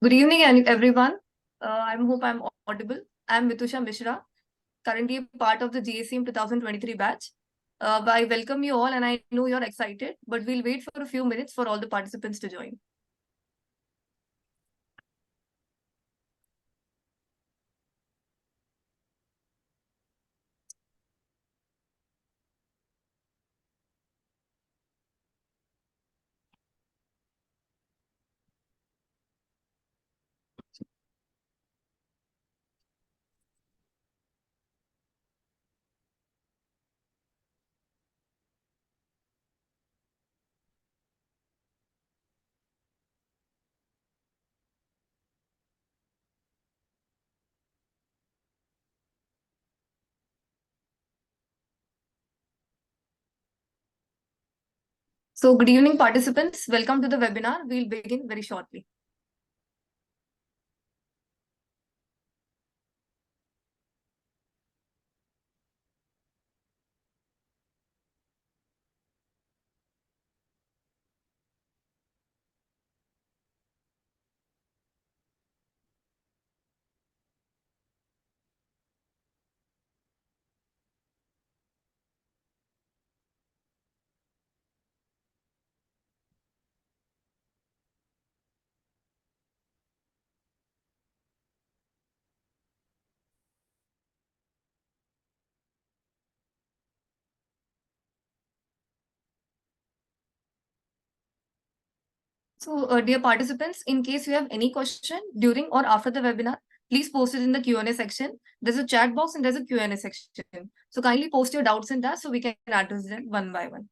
Good evening, everyone. I hope I'm audible. I'm Mitusha Mishra, currently a part of the GSCM 2023 batch. I welcome you all, and I know you're excited, but we'll wait for a few minutes for all the participants to join. So, good evening, participants. Welcome to the webinar. We'll begin very shortly. So, dear participants, in case you have any question during or after the webinar, please post it in the Q&A section. There's a chat box and there's a Q&A section. So, kindly post your doubts in that so we can address them one by one.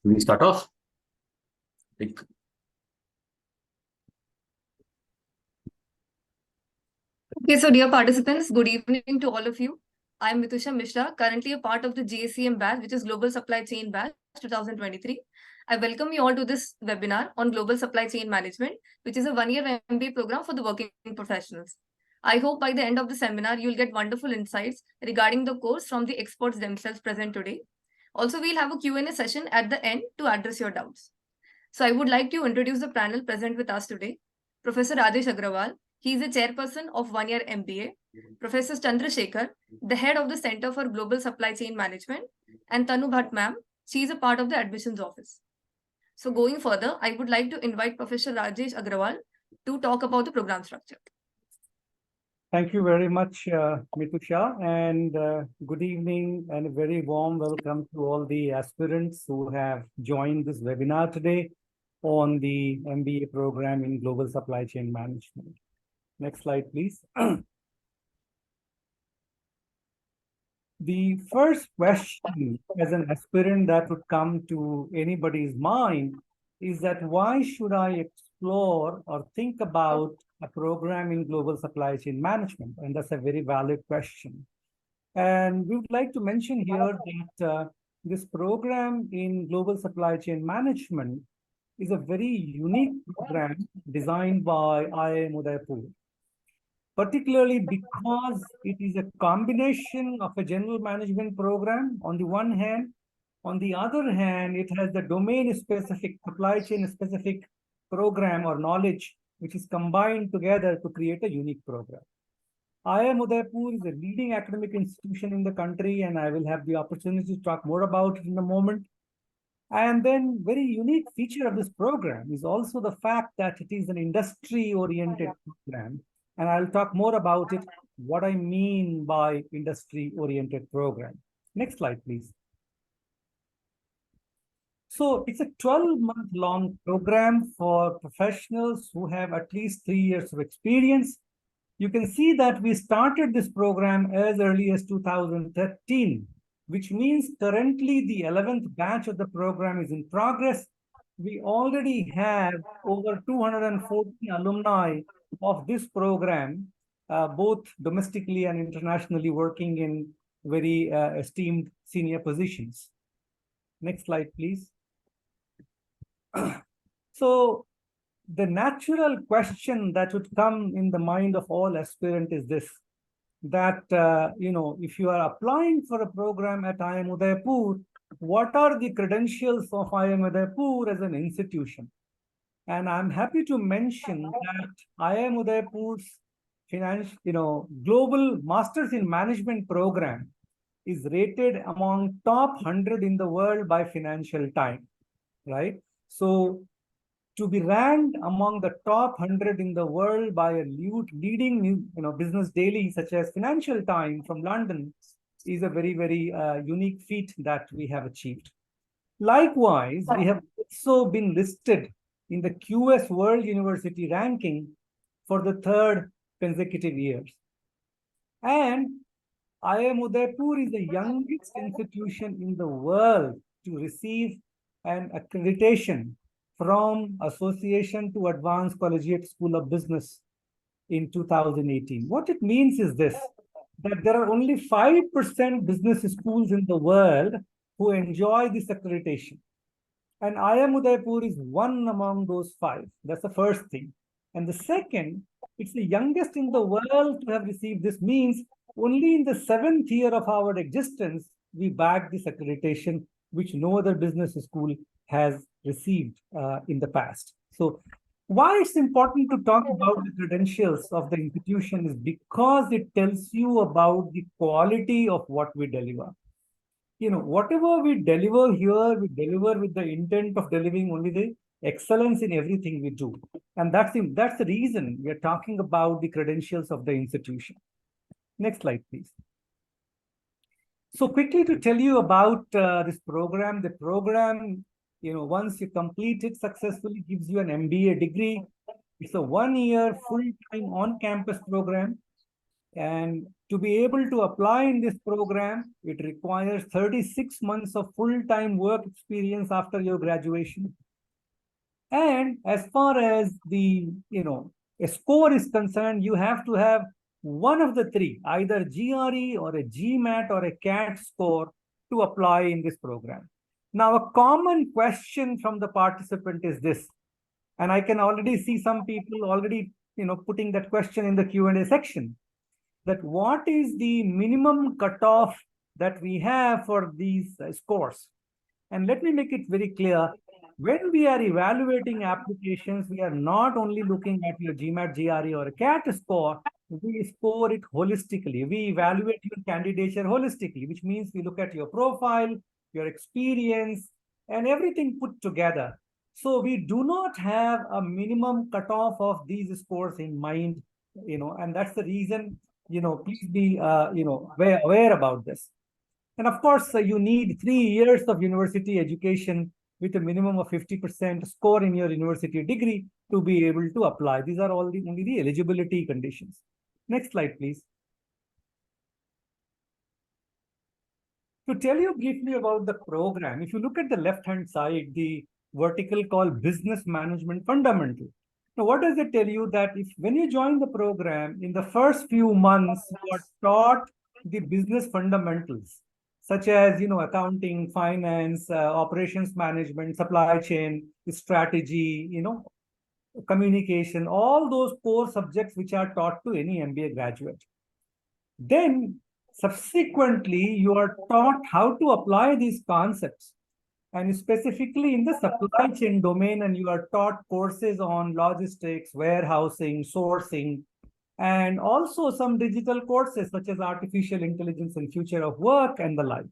We start off. Okay, so dear participants, good evening to all of you. I'm Mitusha Mishra, currently a part of the GSCM batch, which is Global Supply Chain Batch 2023. I welcome you all to this webinar on Global Supply Chain Management, which is a one-year MBA program for the working professionals. I hope by the end of the seminar, you'll get wonderful insights regarding the course from the experts themselves present today. Also, we'll have a Q&A session at the end to address your doubts. So I would like to introduce the panel present with us today. Professor Rajesh Agrawal, he is a chairperson of one-year MBA. Professor Chandrasekhar, the head of the Center for Global Supply Chain Management. And Tannu Bhatt ma'am, she is a part of the admissions office. So going further, I would like to invite Professor Rajesh Agrawal to talk about the program structure. Thank you very much, Mitusha, and good evening and a very warm welcome to all the aspirants who have joined this webinar today on the MBA program in Global Supply Chain Management. Next slide, please. The first question as an aspirant that would come to anybody's mind is that why should I explore or think about a program in global supply chain management? And that's a very valid question. And we would like to mention here that this program in global supply chain management is a very unique program designed by IIM Udaipur, particularly because it is a combination of a general management program on the one hand. On the other hand, it has the domain-specific, supply chain-specific program or knowledge, which is combined together to create a unique program. IIM Udaipur is a leading academic institution in the country, and I will have the opportunity to talk more about it in a moment. And then very unique feature of this program is also the fact that it is an industry-oriented program. And I'll talk more about it, what I mean by industry-oriented program. Next slide, please. So it's a 12-month-long program for professionals who have at least 3 years of experience. You can see that we started this program as early as 2013, which means currently the 11th batch of the program is in progress. We already have over 240 alumni of this program, both domestically and internationally, working in very esteemed senior positions. Next slide, please. So the natural question that would come in the mind of all aspirant is this, that, if you are applying for a program at IIM Udaipur, what are the credentials of IIM Udaipur as an institution? And I'm happy to mention that IIM Udaipur's global Masters in Management program is rated among top 100 in the world by Financial Times, right? So to be ranked among the top 100 in the world by a leading business daily such as Financial Times from London is a very, very unique feat that we have achieved. Likewise, we have also been listed in the QS World University ranking for the 3rd consecutive years. And IIM Udaipur is the youngest institution in the world to receive an accreditation from Association to Advanced Collegiate School of Business in 2018. What it means is this, that there are only 5% business schools in the world who enjoy this accreditation. And IIM Udaipur is one among those 5. That's the first thing. And the second, it's the youngest in the world to have received this, means only in the 7th year of our existence, we bagged this accreditation, which no other business school has received in the past. So why it's important to talk about the credentials of the institution is because it tells you about the quality of what we deliver. Whatever we deliver here, we deliver with the intent of delivering only the excellence in everything we do. And that's the reason we are talking about the credentials of the institution. Next slide, please. So quickly to tell you about this program, the program, once you complete it successfully, gives you an MBA degree. It's a 1-year full-time on-campus program. And to be able to apply in this program, it requires 36 months of full-time work experience after your graduation. And as far as the, a score is concerned, you have to have one of the 3, either GRE or a GMAT or a CAT score to apply in this program. Now, a common question from the participant is this, and I can already see some people already, putting that question in the Q&A section, that what is the minimum cutoff that we have for these scores? And let me make it very clear, when we are evaluating applications, we are not only looking at your GMAT, GRE or a CAT score, we score it holistically. We evaluate your candidature holistically, which means we look at your profile, your experience, and everything put together. So we do not have a minimum cutoff of these scores in mind, and that's the reason, please be, aware about this. And of course, you need 3 years of university education with a minimum of 50% score in your university degree to be able to apply. These are only the eligibility conditions. Next slide, please. To tell you briefly about the program, if you look at the left-hand side, the vertical called Business Management Fundamental. Now, what does it tell you? That if when you join the program, in the first few months, you are taught the business fundamentals, such as, accounting, finance, operations management, supply chain, strategy, communication, all those core subjects which are taught to any MBA graduate. Then subsequently, you are taught how to apply these concepts, and specifically in the supply chain domain, and you are taught courses on logistics, warehousing, sourcing, and also some digital courses such as artificial intelligence and future of work and the like.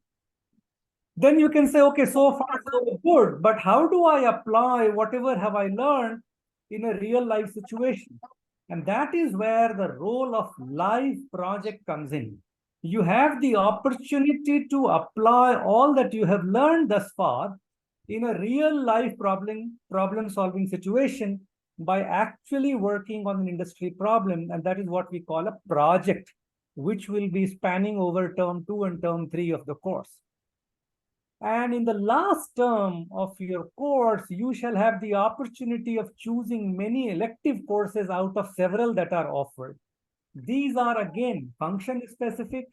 Then you can say, okay, so far so good, but how do I apply whatever have I learned in a real life situation? And that is where the role of live project comes in. You have the opportunity to apply all that you have learned thus far in a real life problem solving situation by actually working on an industry problem. And that is what we call a project, which will be spanning over term 2 and term 3 of the course. And in the last term of your course, you shall have the opportunity of choosing many elective courses out of several that are offered. These are again function specific,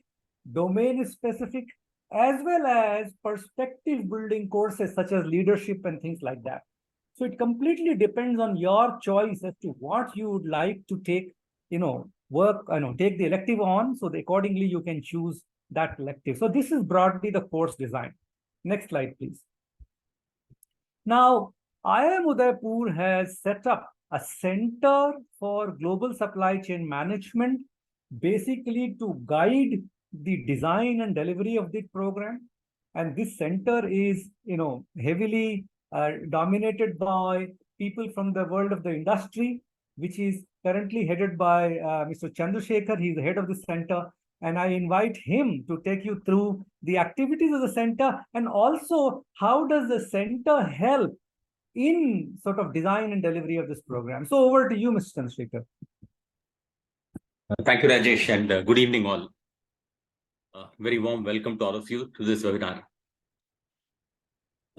domain specific, as well as perspective building courses such as leadership and things like that. So it completely depends on your choice as to what you would like to take, take the elective on. So accordingly, you can choose that elective. So this is broadly the course design. Next slide, please. Now, IIM Udaipur has set up a center for global supply chain management, basically to guide the design and delivery of the program. And this center is, heavily dominated by people from the world of the industry, which is currently headed by Mr. Chandrasekhar. He's the head of the center. And I invite him to take you through the activities of the center and also how does the center help in sort of design and delivery of this program. So over to you, Mr. Chandrasekhar. Thank you, Rajesh, and good evening all. Very warm welcome to all of you to this webinar.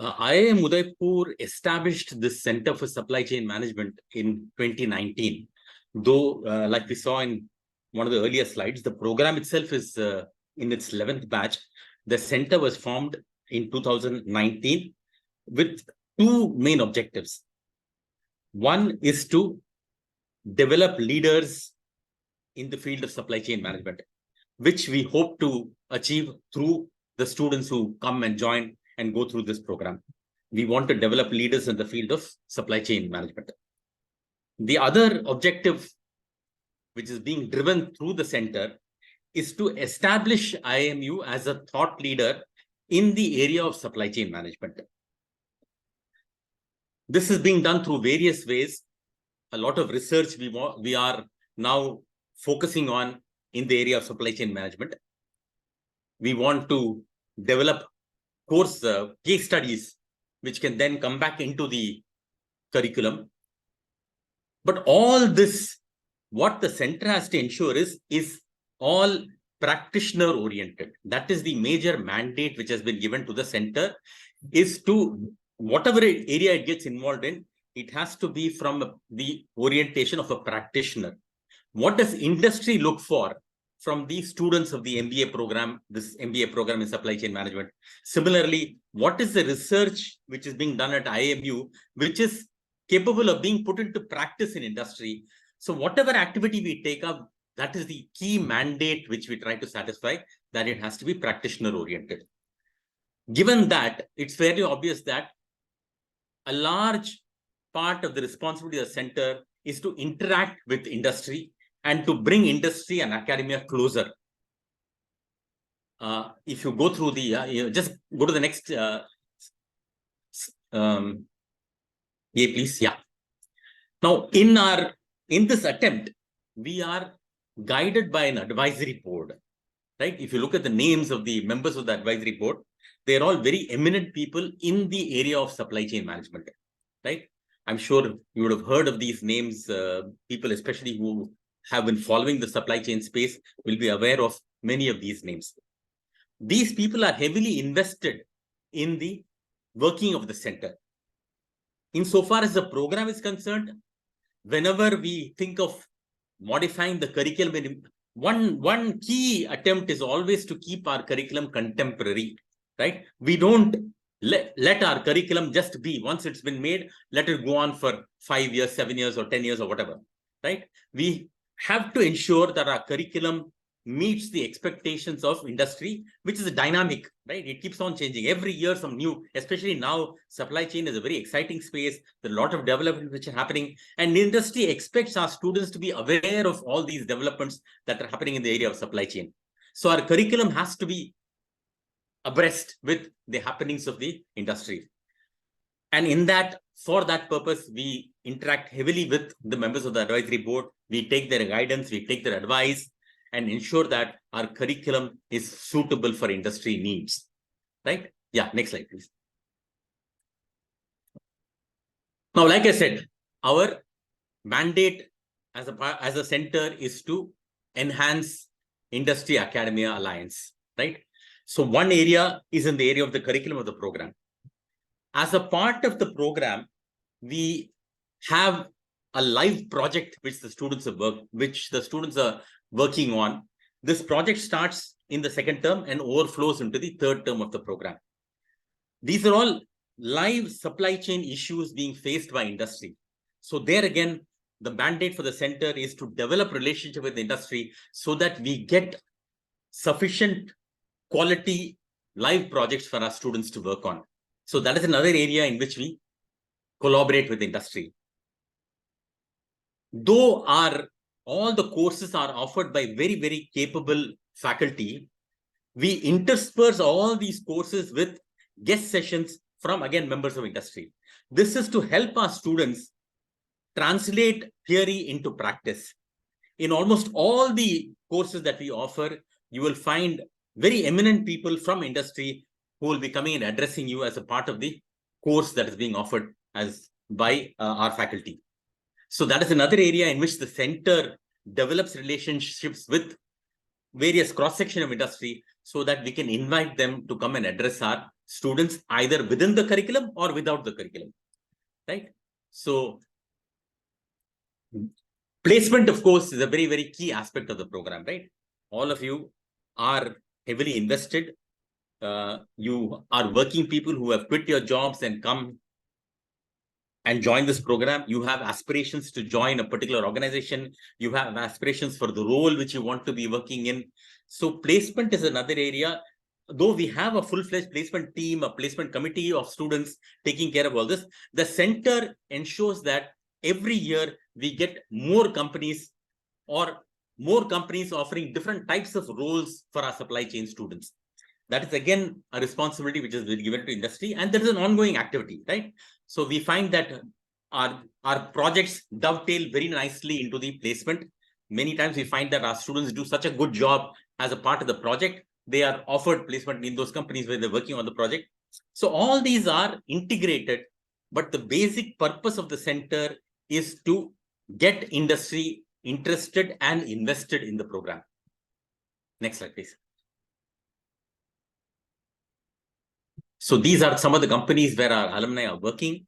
IIM Udaipur established this Center for Supply Chain Management in 2019. Though, like we saw in one of the earlier slides, the program itself is in its 11th batch. The center was formed in 2019 with two main objectives. One is to develop leaders in the field of supply chain management, which we hope to achieve through the students who come and join and go through this program. We want to develop leaders in the field of supply chain management. The other objective, which is being driven through the center, is to establish IIMU as a thought leader in the area of supply chain management. This is being done through various ways. A lot of research we are now focusing on in the area of supply chain management. We want to develop course case studies, which can then come back into the curriculum. But all this, what the center has to ensure is all practitioner oriented. That is the major mandate which has been given to the center, is to whatever area it gets involved in, it has to be from the orientation of a practitioner. What does industry look for from the students of the MBA program, this MBA program in supply chain management? Similarly, what is the research which is being done at IIMU, which is capable of being put into practice in industry? So whatever activity we take up, that is the key mandate which we try to satisfy, that it has to be practitioner oriented. Given that, it's fairly obvious that a large part of the responsibility of the center is to interact with industry and to bring industry and academia closer. If you go through the, just go to the next, please, yeah. Now, in this attempt, we are guided by an advisory board, right? If you look at the names of the members of the advisory board, they're all very eminent people in the area of supply chain management, right? I'm sure you would have heard of these names. People, especially who have been following the supply chain space, will be aware of many of these names. these people are heavily invested in the working of the center. Insofar as the program is concerned, whenever we think of modifying the curriculum, one key attempt is always to keep our curriculum contemporary, right? We don't let our curriculum just be, once it's been made, let it go on for 5 years, 7 years, or 10 years, or whatever, right? We have to ensure that our curriculum meets the expectations of industry, which is dynamic, right? It keeps on changing every year. Some new, especially now, supply chain is a very exciting space. There are a lot of developments which are happening, and industry expects our students to be aware of all these developments that are happening in the area of supply chain. So our curriculum has to be abreast with the happenings of the industry. And in that, for that purpose, we interact heavily with the members of the advisory board. We take their guidance, we take their advice, and ensure that our curriculum is suitable for industry needs, right? Yeah, next slide, please. Now, like I said, our mandate as a center is to enhance industry-academia alliance, right? So one area is in the area of the curriculum of the program. As a part of the program, we have a live project which the students are working on. This project starts in the second term and overflows into the third term of the program. These are all live supply chain issues being faced by industry. So there again, the mandate for the center is to develop relationship with the industry so that we get sufficient quality live projects for our students to work on. So that is another area in which we collaborate with industry. Though all the courses are offered by very, very capable faculty, we intersperse all these courses with guest sessions from, again, members of industry. This is to help our students translate theory into practice. In almost all the courses that we offer, you will find very eminent people from industry who will be coming and addressing you as a part of the course that is being offered by our faculty. So that is another area in which the center develops relationships with various cross-section of industry so that we can invite them to come and address our students either within the curriculum or without the curriculum, right? So placement, of course, is a very, very key aspect of the program, right? All of you are heavily invested. You are working people who have quit your jobs and come and join this program. You have aspirations to join a particular organization. You have aspirations for the role which you want to be working in. So placement is another area. Though we have a full-fledged placement team, a placement committee of students taking care of all this, the center ensures that every year we get more companies offering different types of roles for our supply chain students. That is, again, a responsibility which is given to industry, and there is an ongoing activity, right? So we find that our projects dovetail very nicely into the placement. Many times we find that our students do such a good job as a part of the project, they are offered placement in those companies where they're working on the project. So all these are integrated, but the basic purpose of the center is to get industry interested and invested in the program. Next slide, please. So these are some of the companies where our alumni are working,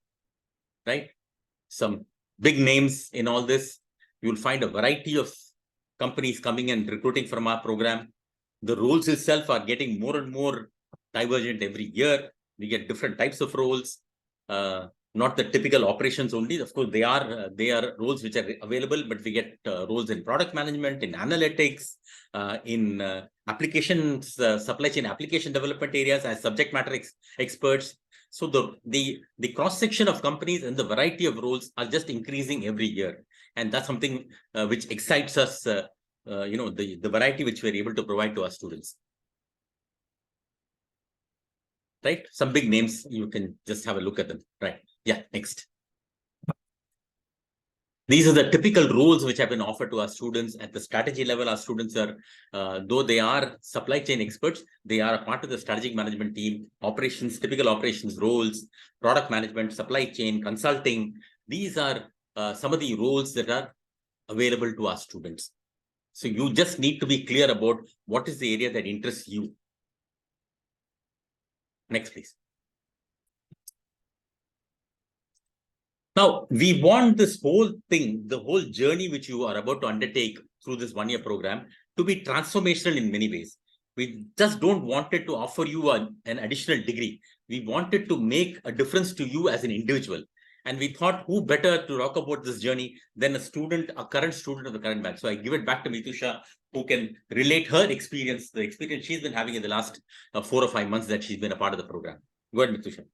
right? Some big names in all this. You'll find a variety of companies coming and recruiting from our program. The roles itself are getting more and more divergent every year. We get different types of roles, not the typical operations only. Of course, they are roles which are available, but we get roles in product management, in analytics, in applications, supply chain application development areas as subject matter experts. So the cross-section of companies and the variety of roles are just increasing every year. And that's something which excites us, the variety which we're able to provide to our students. Right? Some big names, you can just have a look at them. Right. Yeah, next. These are the typical roles which have been offered to our students at the strategy level. Our students are, though they are supply chain experts, they are a part of the strategic management team, operations, typical operations roles, product management, supply chain, consulting. These are some of the roles that are available to our students. So you just need to be clear about what is the area that interests you. Next, please. Now, we want this whole thing, the whole journey which you are about to undertake through this one-year program to be transformational in many ways. We just don't want it to offer you an additional degree. We wanted to make a difference to you as an individual. And we thought, who better to talk about this journey than a student, a current student of the current batch. So I give it back to Mitusha, who can relate her experience, the experience she's been having in the last 4 or 5 months that she's been a part of the program. Go ahead, Mitusha.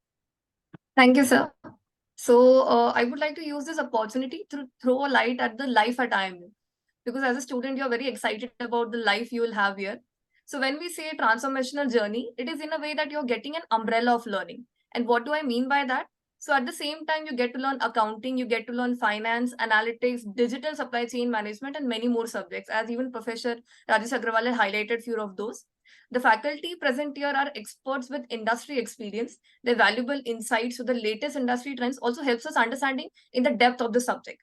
Thank you, sir. So I would like to use this opportunity to throw a light at the life at IIM. Because as a student, you're very excited about the life you will have here. So when we say transformational journey, it is in a way that you're getting an umbrella of learning. And what do I mean by that? So at the same time, you get to learn accounting, you get to learn finance, analytics, digital supply chain management, and many more subjects, as even Professor Rajesh Agrawal had highlighted few of those. The faculty present here are experts with industry experience. Their valuable insights to the latest industry trends also helps us understanding in the depth of the subject.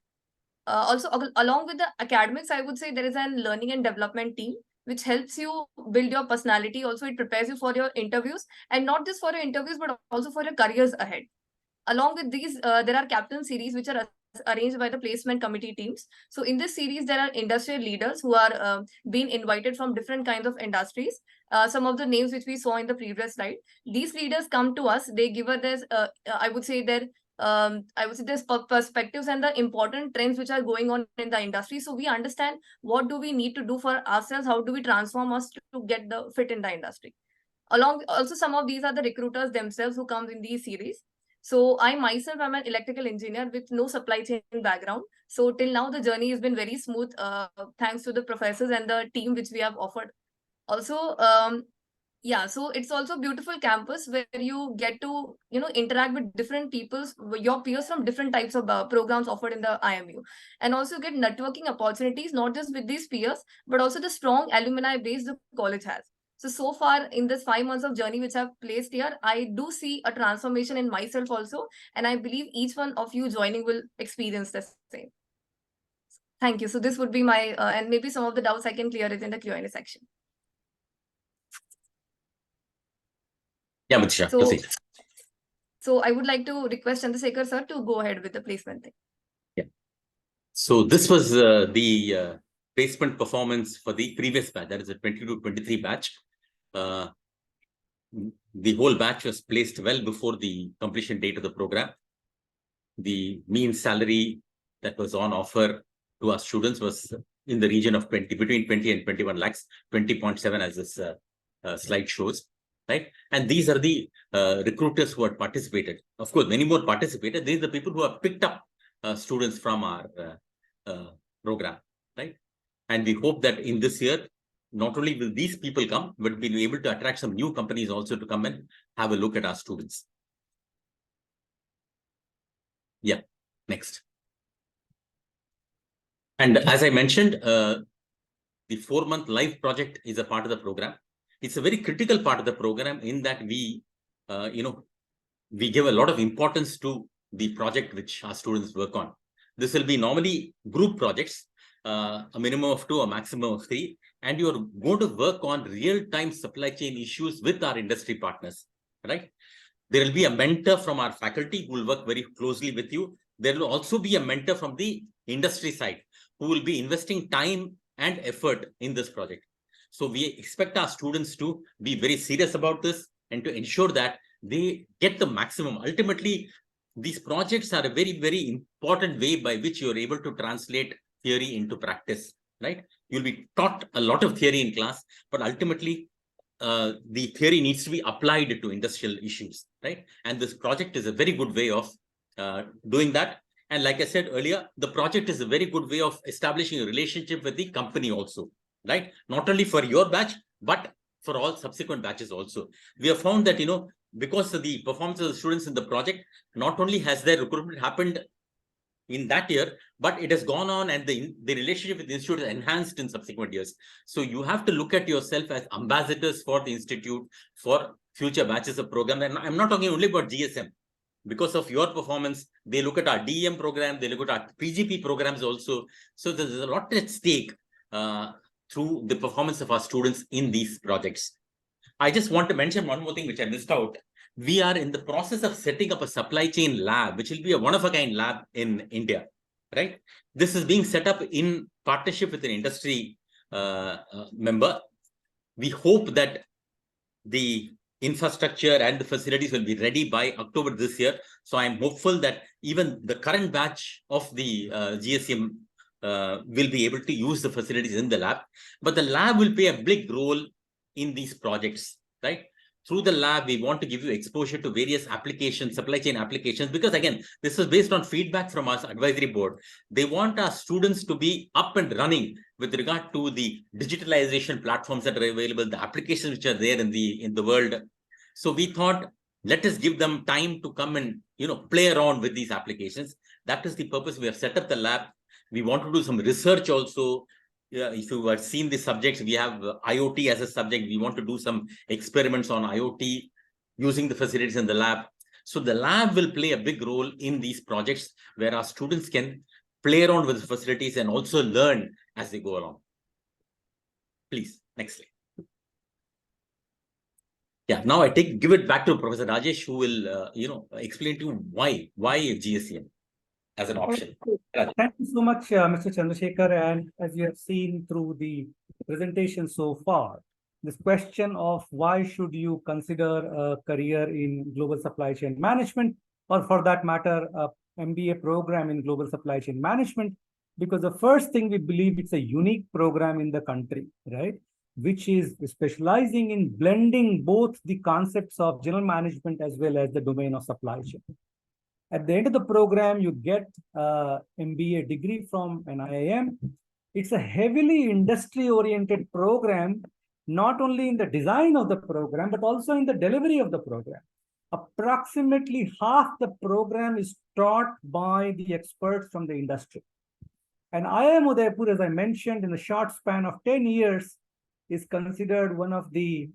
Also, along with the academics, I would say there is a learning and development team which helps you build your personality. Also, it prepares you for your interviews, and not just for your interviews, but also for your careers ahead. Along with these, there are captain series which are arranged by the placement committee teams. So in this series, there are industrial leaders who are being invited from different kinds of industries. Some of the names which we saw in the previous slide, these leaders come to us. They give us this, I would say their perspectives and the important trends which are going on in the industry. So we understand what do we need to do for ourselves, how do we transform us to get the fit in the industry. Along, also some of these are the recruiters themselves who come in these series. So I myself am an electrical engineer with no supply chain background. So till now the journey has been very smooth, thanks to the professors and the team which we have offered. Also, yeah, so it's also a beautiful campus where you get to, interact with different peoples, your peers from different types of programs offered in the IMU. And also get networking opportunities, not just with these peers, but also the strong alumni base the college has. So far in this 5 months of journey which I've placed here, I do see a transformation in myself also. And I believe each one of you joining will experience the same. Thank you. So this would be my, and maybe some of the doubts I can clear it in the Q&A section. Yeah, Mitusha, so I would like to request Chandrasekhar sir to go ahead with the placement thing. Yeah. So this was the placement performance for the previous batch, that is the 22-23 batch. The whole batch was placed well before the completion date of the program. The mean salary that was on offer to our students was in the region of between 20 and 21 lakhs, 20.7 as this slide shows, right? And these are the recruiters who had participated. Of course, many more participated. These are the people who have picked up students from our program, right? And we hope that in this year, not only will these people come, but we'll be able to attract some new companies also to come and have a look at our students. Yeah, next. And as I mentioned, the 4-month live project is a part of the program. It's a very critical part of the program in that we, we give a lot of importance to the project which our students work on. This will be normally group projects, a minimum of 2, a maximum of 3. And you're going to work on real-time supply chain issues with our industry partners, right? There will be a mentor from our faculty who will work very closely with you. There will also be a mentor from the industry side who will be investing time and effort in this project. So we expect our students to be very serious about this and to ensure that they get the maximum. Ultimately, these projects are a very, very important way by which you're able to translate theory into practice, right? You'll be taught a lot of theory in class, but ultimately, the theory needs to be applied to industrial issues, right? And this project is a very good way of doing that. And like I said earlier, the project is a very good way of establishing a relationship with the company also, right? Not only for your batch, but for all subsequent batches also. We have found that, because of the performance of the students in the project, not only has their recruitment happened in that year, but it has gone on and the relationship with the institute is enhanced in subsequent years. So you have to look at yourself as ambassadors for the institute for future batches of program. And I'm not talking only about GSM. Because of your performance, they look at our DEM program, they look at our PGP programs also. So there's a lot at stake through the performance of our students in these projects. I just want to mention one more thing which I missed out. we are in the process of setting up a supply chain lab, which will be a one-of-a-kind lab in India, right? This is being set up in partnership with an industry member. We hope that the infrastructure and the facilities will be ready by October this year. So I'm hopeful that even the current batch of the GSCM will be able to use the facilities in the lab. But the lab will play a big role in these projects, right? Through the lab, we want to give you exposure to various applications, supply chain applications, because again, this is based on feedback from our advisory board. They want our students to be up and running with regard to the digitalization platforms that are available, the applications which are there in the world. So we thought, let us give them time to come and play around with these applications. That is the purpose. We have set up the lab. We want to do some research also. If you have seen the subjects, we have IoT as a subject. We want to do some experiments on IoT using the facilities in the lab. So the lab will play a big role in these projects where our students can play around with the facilities and also learn as they go along. Please, next slide. Yeah, now I give it back to Professor Rajesh, who will explain to you why GSCM as an option. Thank you so much, Mr. Chandrasekhar. And as you have seen through the presentation so far, this question of why should you consider a career in global supply chain management, or for that matter, a MBA program in global supply chain management, because the first thing, we believe it's a unique program in the country, right? Which is specializing in blending both the concepts of general management as well as the domain of supply chain. At the end of the program, you get an MBA degree from an IIM. It's a heavily industry-oriented program, not only in the design of the program, but also in the delivery of the program. Approximately half the program is taught by the experts from the industry. And IIM Udaipur, as I mentioned, in a short span of 10 years, is considered one of the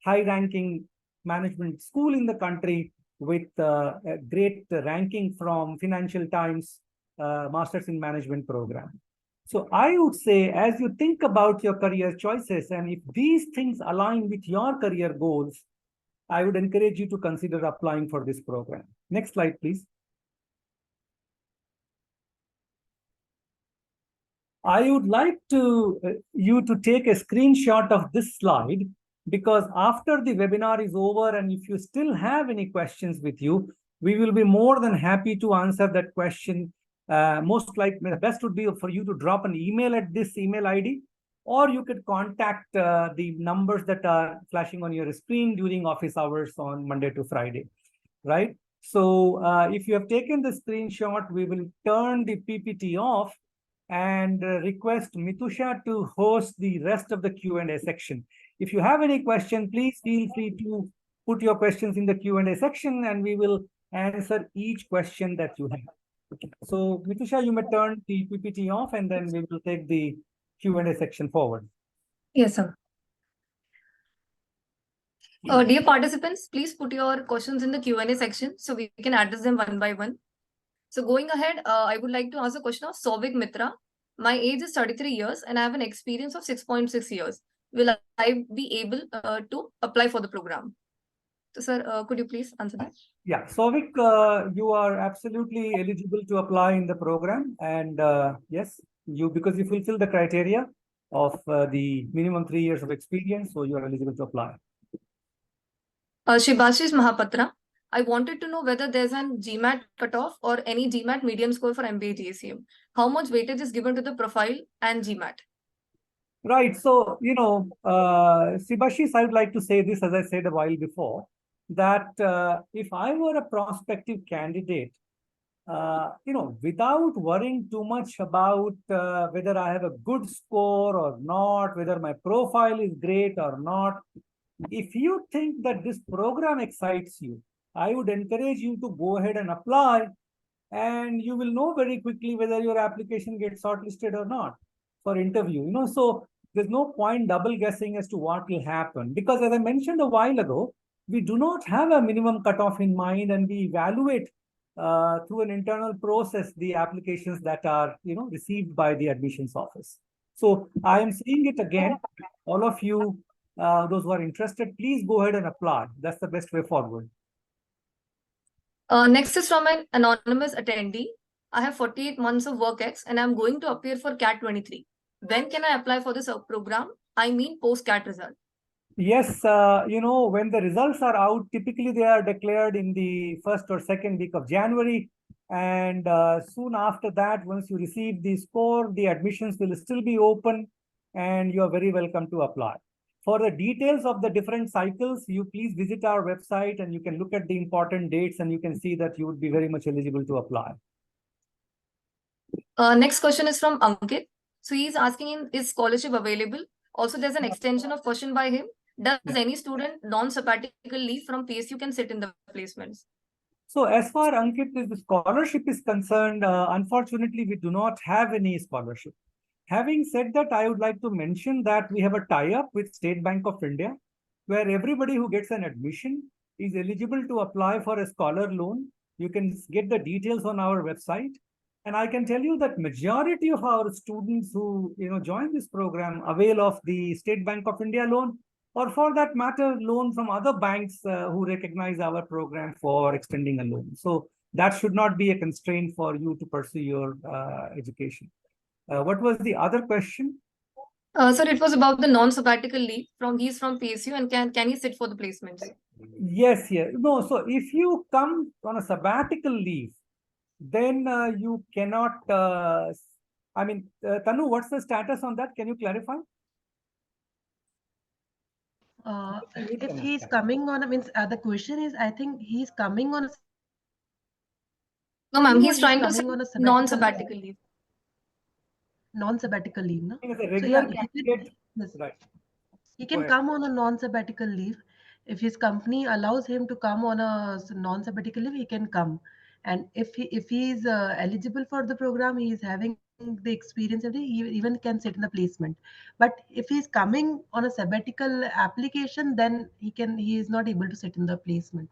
high-ranking management school in the country, with a great ranking from Financial Times Masters in Management program. So I would say, as you think about your career choices, and if these things align with your career goals, I would encourage you to consider applying for this program. Next slide, please. I would like you to take a screenshot of this slide, because after the webinar is over, and if you still have any questions with you, we will be more than happy to answer that question. Most likely, the best would be for you to drop an email at this email ID, or you could contact the numbers that are flashing on your screen during office hours on Monday to Friday, right? So if you have taken the screenshot, we will turn the PPT off and request Mitusha to host the rest of the Q&A section. If you have any question, please feel free to put your questions in the Q&A section, and we will answer each question that you have. So, Mitusha, you may turn the PPT off, and then we will take the Q&A section forward. Yes, sir. Dear participants, please put your questions in the Q&A section so we can address them one by one. So going ahead, I would like to ask a question of Souvik Mitra. My age is 33 years and I have an experience of 6.6 years. Will I be able to apply for the program? So, sir, could you please answer that? Yeah, Souvik, you are absolutely eligible to apply in the program. And yes, because you fulfill the criteria of the minimum 3 years of experience, so you are eligible to apply. Shibashis Mahapatra. I wanted to know whether there's an GMAT cutoff or any GMAT medium score for MBA GSCM. How much weightage is given to the profile and GMAT? Right. So, Shibashis, I would like to say this, as I said a while before, that if I were a prospective candidate, without worrying too much about whether I have a good score or not, whether my profile is great or not, if you think that this program excites you, I would encourage you to go ahead and apply, and you will know very quickly whether your application gets shortlisted or not for interview. So there's no point double guessing as to what will happen, because as I mentioned a while ago, we do not have a minimum cutoff in mind, and we evaluate through an internal process the applications that are received by the admissions office. So I am saying it again, all of you those who are interested, please go ahead and apply. That's the best way forward. Next is from an anonymous attendee. I have 48 months of work ex and I'm going to appear for CAT 23. When can I apply for this program? I mean post-CAT result. Yes, when the results are out, typically they are declared in the first or second week of January. And soon after that, once you receive the score, the admissions will still be open and you are very welcome to apply. For the details of the different cycles, you please visit our website and you can look at the important dates and you can see that you would be very much eligible to apply. Next question is from Ankit. So he's asking, is scholarship available? Also, there's an extension of question by him. Does any student non-sabbatical leave from PSU can sit in the placements? So as far Ankit, the scholarship is concerned, unfortunately, we do not have any scholarship. Having said that, I would like to mention that we have a tie-up with State Bank of India, where everybody who gets an admission is eligible to apply for a scholar loan. You can get the details on our website. And I can tell you that majority of our students who join this program avail of the State Bank of India loan, or for that matter, loan from other banks who recognize our program for extending a loan. So that should not be a constraint for you to pursue your education. What was the other question? Sir, it was about the non-sabbatical leave. He's from PSU and can he sit for the placements? Yes. No, so if you come on a sabbatical leave, then you cannot, Tannu, what's the status on that? Can you clarify? If he's coming on, the question is, I think he's coming on. No, ma'am, he's trying to sit non-sabbatical leave. Non-sabbatical leave, no? As a regular candidate, right. He can come on a non-sabbatical leave. If his company allows him to come on a non-sabbatical leave, he can come. And if he is eligible for the program, he is having the experience, and he even can sit in the placement. But if he's coming on a sabbatical application, then he is not able to sit in the placement.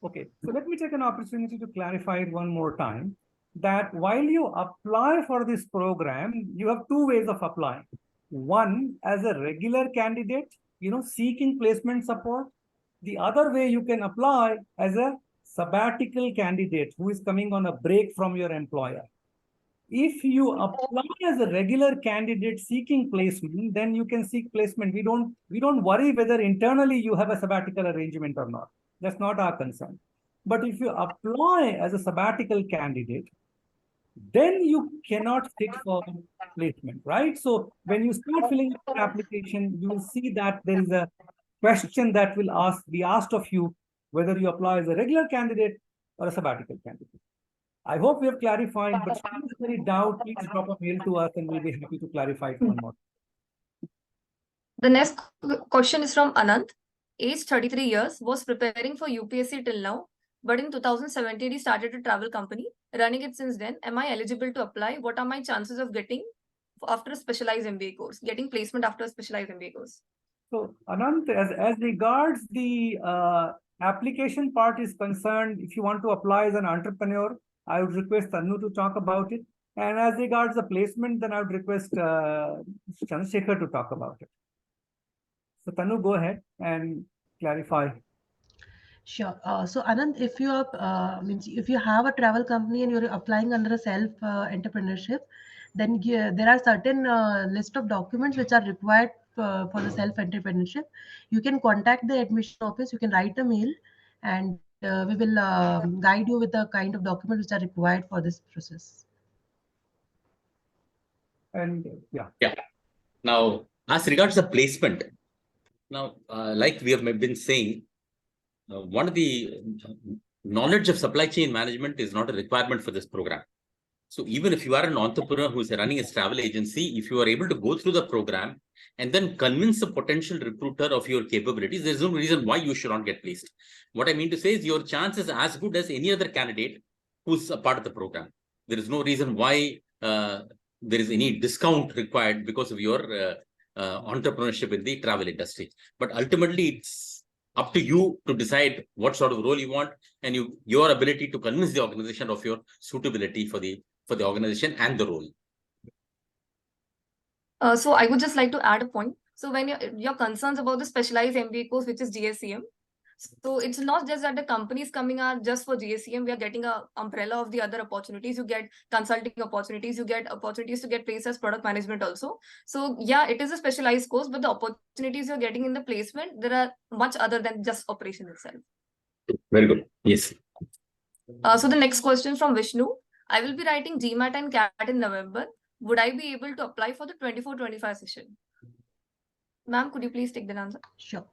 Okay, so let me take an opportunity to clarify it one more time, that while you apply for this program, you have two ways of applying. One, as a regular candidate, seeking placement support. The other way you can apply as a sabbatical candidate who is coming on a break from your employer. If you apply as a regular candidate seeking placement, then you can seek placement. We don't worry whether internally you have a sabbatical arrangement or not. That's not our concern. But if you apply as a sabbatical candidate, then you cannot sit for placement, right? So when you start filling out the application, you will see that there is a question that will be asked of you whether you apply as a regular candidate or a sabbatical candidate. I hope we have clarified, but if there is any doubt, please drop a mail to us and we'll be happy to clarify it one more. The next question is from Anant. Age 33 years, was preparing for UPSC till now, but in 2017 he started a travel company, running it since then. Am I eligible to apply? What are my chances of getting after a specialized MBA course, getting placement after a specialized MBA course? So Anant, as regards the application part is concerned, if you want to apply as an entrepreneur, I would request Tannu to talk about it. And as regards the placement, then I would request Chandrasekhar to talk about it. So Tannu, go ahead and clarify. Sure. So Anand, if you have a travel company and you're applying under a self entrepreneurship, then there are certain list of documents which are required for the self entrepreneurship. You can contact the admission office. You can write a mail, and we will guide you with the kind of documents which are required for this process. And yeah. Now, as regards the placement, now, like we have been saying, one of the knowledge of supply chain management is not a requirement for this program. So even if you are an entrepreneur who is running a travel agency, if you are able to go through the program and then convince a potential recruiter of your capabilities, there's no reason why you should not get placed. What I mean to say is your chance is as good as any other candidate who's a part of the program. There is no reason why there is any discount required because of your entrepreneurship in the travel industry. But ultimately, it's up to you to decide what sort of role you want and your ability to convince the organization of your suitability for the organization and the role. So I would just like to add a point. So when your concerns about the specialized MBA course, which is GSCM, so it's not just that the companies coming are just for GSCM. We are getting a umbrella of the other opportunities. You get consulting opportunities. You get opportunities to get placed as product management also. So yeah, it is a specialized course, but the opportunities you're getting in the placement, there are much other than just operation itself. Very good. Yes. So the next question from Vishnu. I will be writing GMAT and CAT in November. Would I be able to apply for the 24-25 session? Ma'am, could you please take the answer? Sure.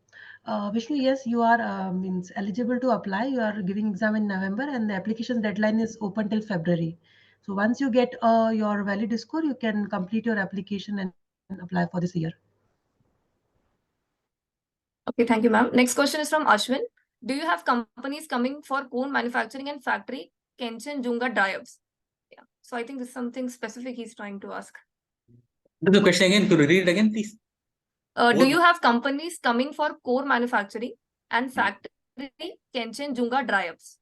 Vishnu, yes, you are means eligible to apply. You are giving exam in November, and the application deadline is open till February. So once you get your valid score, you can complete your application and apply for this year. Okay, thank you, ma'am. Next question is from Ashwin. Do you have companies coming for cone manufacturing and factory Kenshin Junga die-ups? Yeah. So I think this is something specific he's trying to ask. The question again, could you read it again, please? Do you have companies coming for core manufacturing and factory Kenshin Junga die-ups?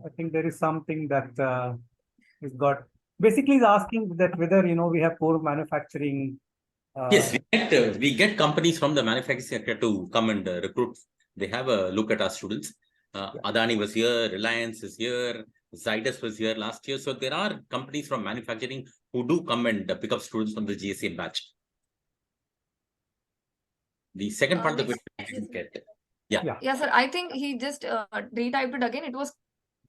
I think there is something that is got basically is asking that whether we have core manufacturing. Yes, we get companies from the manufacturing sector to come and recruit. They have a look at our students. Adani was here, Reliance is here, Zydus was here last year. So there are companies from manufacturing who do come and pick up students from the GSCM batch. The second part of the question I didn't get. Yeah, sir. I think he just retyped it again. It was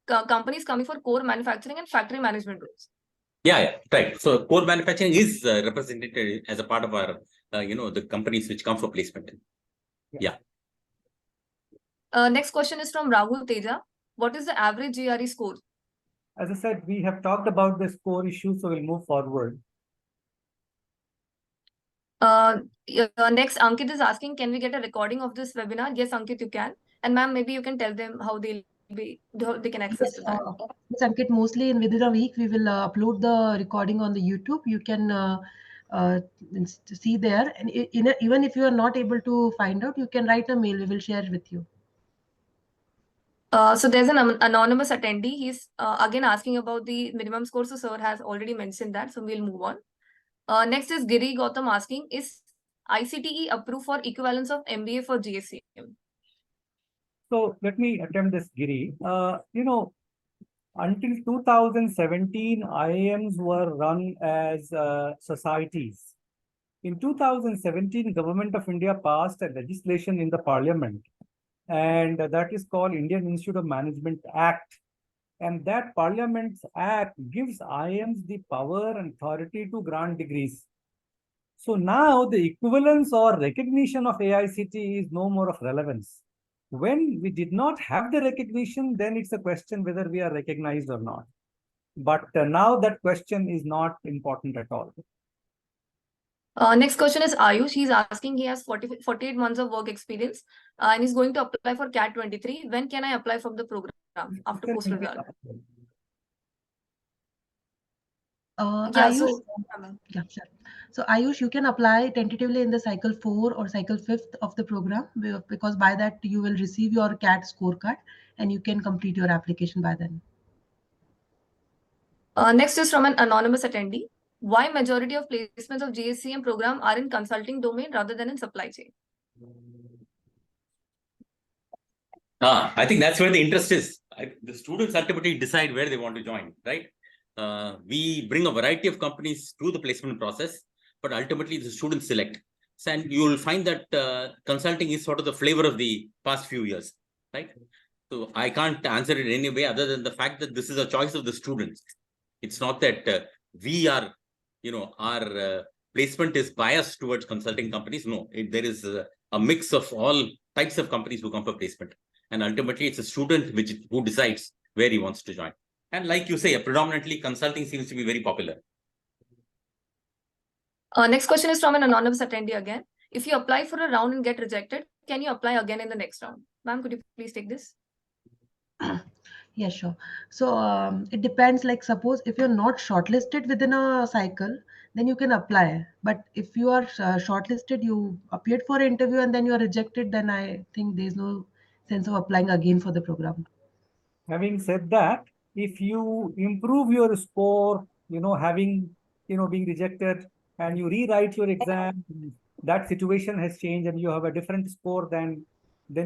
companies coming for core manufacturing and factory management roles. Yeah, right. So core manufacturing is represented as a part of our, the companies which come for placement. Yeah. Next question is from Rahul Teja. What is the average GRE score? As I said, we have talked about the score issue, so we'll move forward. Next, Ankit is asking, can we get a recording of this webinar? Yes, Ankit, you can. And ma'am, maybe you can tell them how they can access to that. Yes, Ankit, mostly within a week, we will upload the recording on the YouTube. You can see there. And even if you are not able to find out, you can write a mail. We will share it with you. So there's an anonymous attendee. He's again asking about the minimum score. So sir has already mentioned that. So we'll move on. Next is Giri Gautam asking, is ICTE approved for equivalence of MBA for GSCM? So let me attempt this, Giri. Until 2017, IIMs were run as societies. In 2017, Government of India passed a legislation in the Parliament, and that is called Indian Institute of Management Act. And that Parliament's Act gives IIMs the power and authority to grant degrees. So now the equivalence or recognition of AICTE is no more of relevance. When we did not have the recognition, then it's a question whether we are recognized or not. But now that question is not important at all. Next question is Ayush. He's asking, he has 48 months of work experience and he's going to apply for CAT 23. When can I apply for the program after post result? Ayush, sure. So Ayush, you can apply tentatively in the cycle 4 or cycle 5th of the program, because by that you will receive your CAT scorecard and you can complete your application by then. Next is from an anonymous attendee. Why majority of placements of GSCM program are in consulting domain rather than in supply chain? I think that's where the interest is. The students ultimately decide where they want to join, right? We bring a variety of companies through the placement process, but ultimately the students select. And you will find that consulting is sort of the flavor of the past few years, right? So I can't answer it in any way other than the fact that this is a choice of the students. It's not that we are, our placement is biased towards consulting companies. No, there is a mix of all types of companies who come for placement. And ultimately, it's a student who decides where he wants to join. And like you say, predominantly consulting seems to be very popular. Next question is from an anonymous attendee again. If you apply for a round and get rejected, can you apply again in the next round? Ma'am, could you please take this? Yeah, sure. So it depends. Like suppose if you're not shortlisted within a cycle, then you can apply. But if you are shortlisted, you appeared for an interview and then you are rejected, then I think there's no sense of applying again for the program. Having said that, if you improve your score, being rejected and you rewrite your exam, that situation has changed and you have a different score, then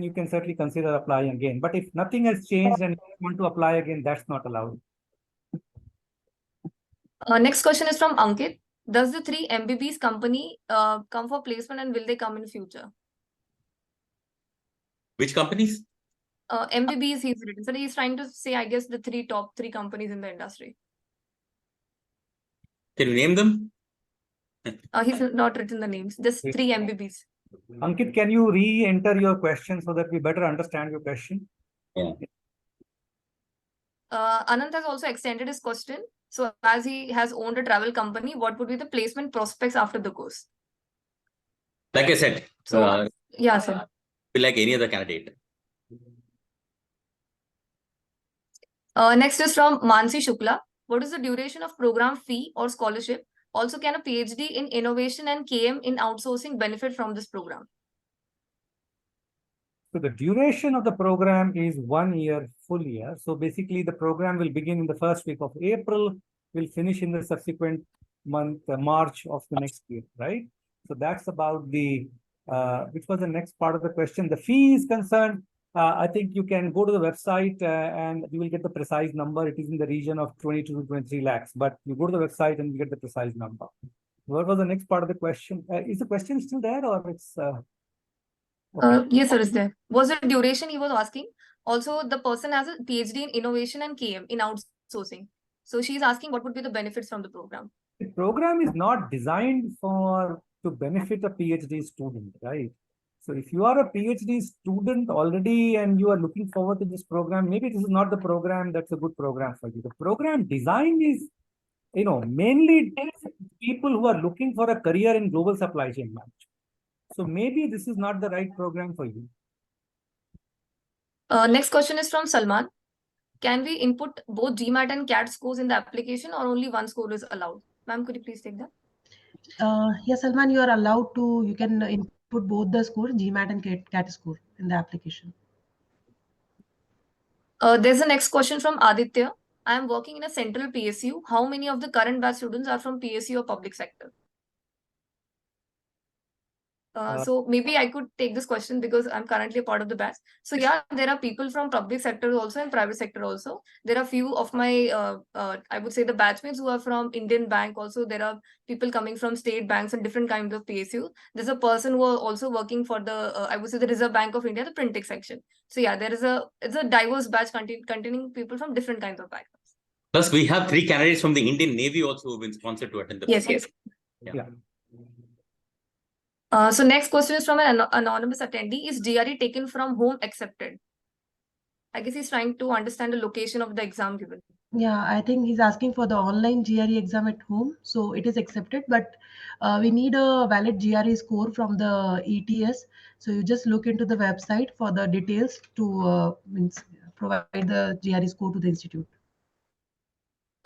you can certainly consider applying again. But if nothing has changed and you want to apply again, that's not allowed. Next question is from Ankit. Does the 3 MBBs company come for placement and will they come in future? Which companies? MBBs he's written. So he's trying to say, I guess, the top three companies in the industry. Can you name them? He's not written the names, just 3 MBBs. Ankit, can you re-enter your question so that we better understand your question? Yeah. Anand has also extended his question. So as he has owned a travel company, what would be the placement prospects after the course? Like I said, So, yeah, sir. like any other candidate. Next is from Mansi Shukla. What is the duration of program fee or scholarship? Also, can a PhD in innovation and KM in outsourcing benefit from this program? So the duration of the program is 1 year, full year. So basically the program will begin in the first week of April, will finish in the subsequent month, March of the next year, right? So that's about the, which was the next part of the question. The fee is concerned, I think you can go to the website and you will get the precise number. It is in the region of 22 to 23 lakhs, but you go to the website and you get the precise number. What was the next part of the question? Is the question still there or it's... Okay. Yes, sir, is there. Was the duration he was asking? Also, the person has a PhD in innovation and KM in outsourcing. So she's asking what would be the benefits from the program. The program is not designed to benefit a PhD student, right? So if you are a PhD student already and you are looking forward to this program, maybe this is not the program that's a good program for you. The program design is, mainly people who are looking for a career in global supply chain management. So maybe this is not the right program for you. Next question is from Salman. Can we input both GMAT and CAT scores in the application or only one score is allowed? Ma'am, could you please take that? Yes, Salman, you are allowed to, you can input both the scores, GMAT and CAT score in the application. There's a next question from Aditya. I am working in a central PSU. How many of the current batch students are from PSU or public sector? So maybe I could take this question because I'm currently a part of the batch. So yeah, there are people from public sector also and private sector also. There are few of my, I would say the batchmates who are from Indian Bank also. There are people coming from state banks and different kinds of PSU. There's a person who are also working for the, I would say the Reserve Bank of India, the printing section. So yeah, it's a diverse batch containing people from different kinds of backgrounds. Plus, we have 3 candidates from the Indian Navy also who have been sponsored to attend the program. Yes. Yeah. So next question is from an anonymous attendee. Is GRE taken from home accepted? I guess he's trying to understand the location of the exam given. Yeah, I think he's asking for the online GRE exam at home. So it is accepted, but we need a valid GRE score from the ETS. So you just look into the website for the details to provide the GRE score to the institute.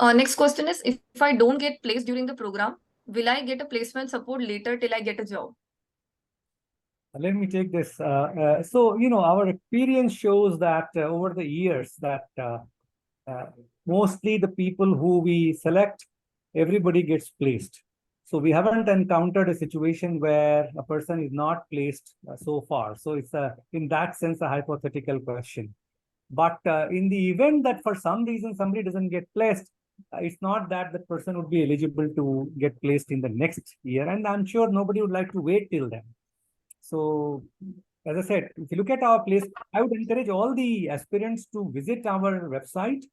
Next question is, if I don't get placed during the program, will I get a placement support later till I get a job? Let me take this. So, our experience shows that over the years that mostly the people who we select, everybody gets placed. So we haven't encountered a situation where a person is not placed so far. So it's in that sense, a hypothetical question. But in the event that for some reason somebody doesn't get placed, it's not that the person would be eligible to get placed in the next year. And I'm sure nobody would like to wait till then. So, as I said, if you look at our place, I would encourage all the aspirants to visit our website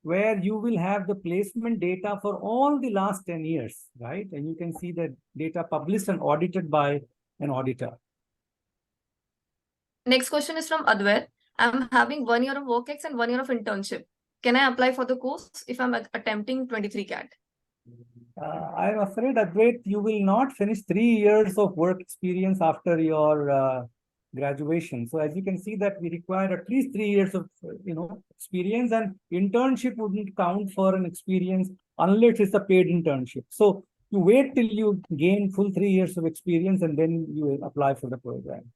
where you will have the placement data for all the last 10 years, right? And you can see the data published and audited by an auditor. Next question is from Advair. I'm having 1 year of work-ex and 1 year of internship. Can I apply for the course if I'm attempting 23 CAT? I'm afraid, Advait, you will not finish 3 years of work experience after your graduation. So as you can see that we require at least 3 years of experience, and internship wouldn't count for an experience unless it's a paid internship. So you wait till you gain full 3 years of experience and then you will apply for the program.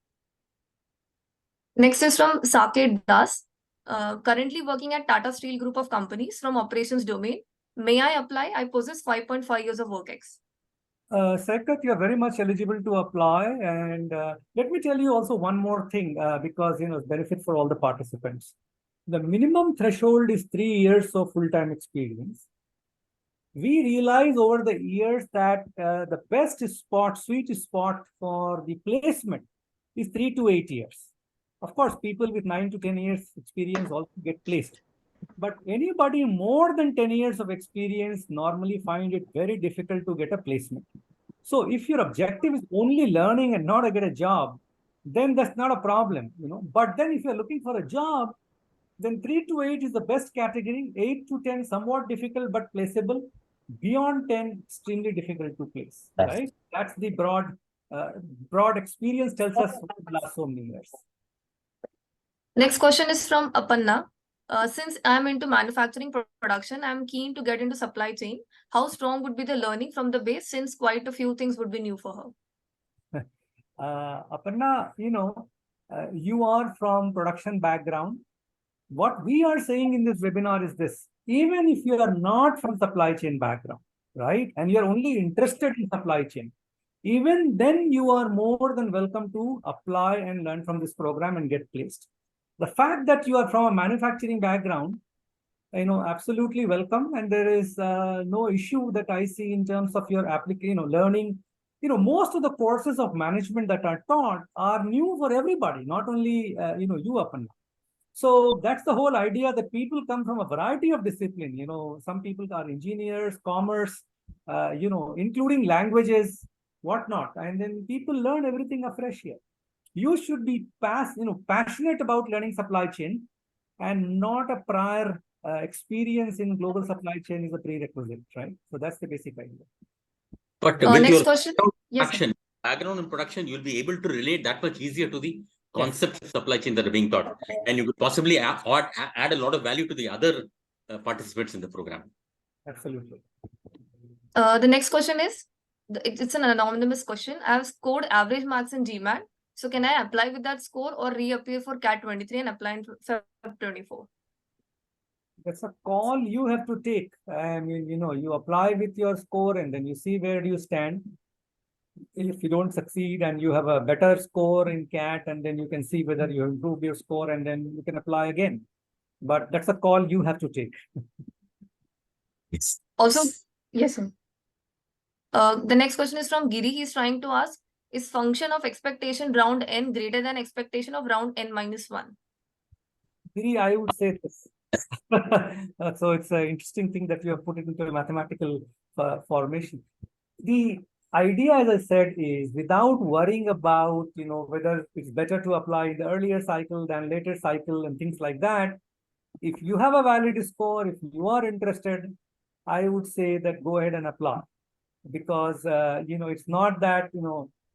Next is from Saket Das. Currently working at Tata Steel Group of Companies from operations domain. May I apply? I possess 5.5 years of work-ex. Saikat, you are very much eligible to apply. And let me tell you also one more thing, because it's benefit for all the participants. The minimum threshold is 3 years of full-time experience. We realize over the years that the best spot, sweet spot for the placement is 3 to 8 years. Of course, people with 9 to 10 years experience also get placed. But anybody more than 10 years of experience normally find it very difficult to get a placement. So if your objective is only learning and not to get a job, then that's not a problem, But then if you're looking for a job, then 3 to 8 is the best category. 8 to 10, somewhat difficult but placeable. Beyond 10, extremely difficult to place, right? That's the broad experience tells us over the last so many years. Next question is from Apanna. Since I'm into manufacturing production, I'm keen to get into supply chain. How strong would be the learning from the base, since quite a few things would be new for her? Aparna, you are from production background. What we are saying in this webinar is this: even if you are not from supply chain background, right, and you're only interested in supply chain, even then you are more than welcome to apply and learn from this program and get placed. The fact that you are from a manufacturing background, absolutely welcome. And there is no issue that I see in terms of your application, learning. Most of the courses of management that are taught are new for everybody, not only, you up and down. So that's the whole idea, that people come from a variety of discipline. Some people are engineers, commerce, including languages, whatnot. And then people learn everything afresh here. You should be passionate about learning supply chain, and not a prior experience in global supply chain is a prerequisite, right? So that's the basic idea. But with next your question. Yes, background in production, you'll be able to relate that much easier to the concepts of supply chain that are being taught, and you could possibly add a lot of value to the other participants in the program. Absolutely. The next question is, it's an anonymous question. I have scored average marks in GMAT. So can I apply with that score or reappear for CAT 23 and apply in Feb 24? That's a call you have to take. I mean, you apply with your score and then you see where you stand. If you don't succeed and you have a better score in CAT, and then you can see whether you improve your score and then you can apply again. But that's a call you have to take. Also, yes, sir. The next question is from Giri. He's trying to ask, is function of expectation round n greater than expectation of round n minus 1? Giri, I would say this. So it's an interesting thing that you have put it into a mathematical formation. The idea, as I said, is without worrying about, whether it's better to apply in the earlier cycle than later cycle and things like that. If you have a valid score, if you are interested, I would say that go ahead and apply. Because, it's not that,